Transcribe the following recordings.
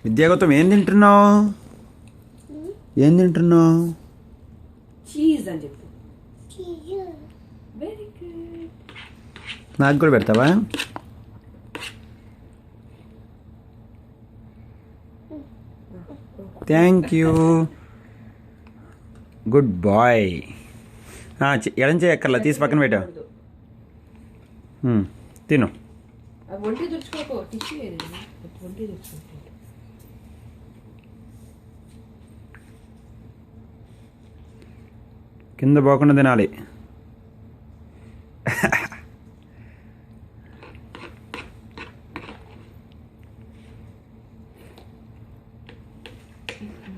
విద్యాగౌతమ్ ఏం తింటున్నావు? ఏం తింటున్నావు? చీజ్ అని చెప్పు. Very good. నాకు కూడా పెడతావా? Thank you, good boy. ఎడం చేయక్కర్లా, తీసి పక్కన పెట్టా. తిను. ఒంటి తుడుచుకోకో, టిష్యూ ఏది ఒంటి తుడుచుకో. కింద పోకుండా తినాలి.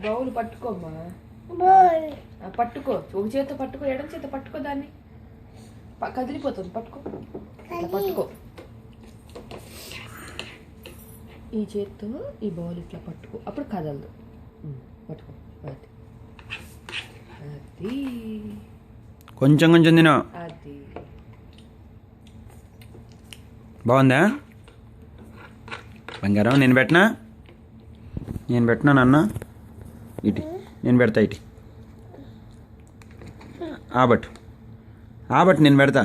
బౌల్ పట్టుకోమ్మా, పట్టుకో. ఒక చేత్తో పట్టుకో, ఎడం చేత పట్టుకో, దాన్ని కదిలిపోతుంది. పట్టుకో, పట్టుకో. ఈ చేత్తో ఈ బౌల్ ఇట్లా పట్టుకో, అప్పుడు కదలదు. పట్టుకో. అది కొంచెం కొంచెం తిను. అది బాగుందా బంగారం? నేను పెట్టినా నాన్న. ఇటు నేను పెడతా, ఇటు ఆబట్టు నేను పెడతా.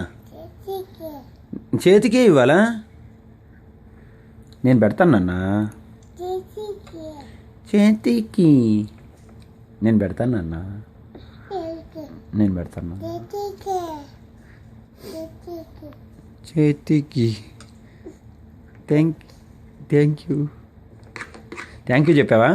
చేతికే ఇవ్వాలా? నేను పెడతాను నాన్న, చేతికి. నేను పెడతాను నాన్న, నేను పెడతాను చేతికి. థ్యాంక్ యూ చెప్పావా?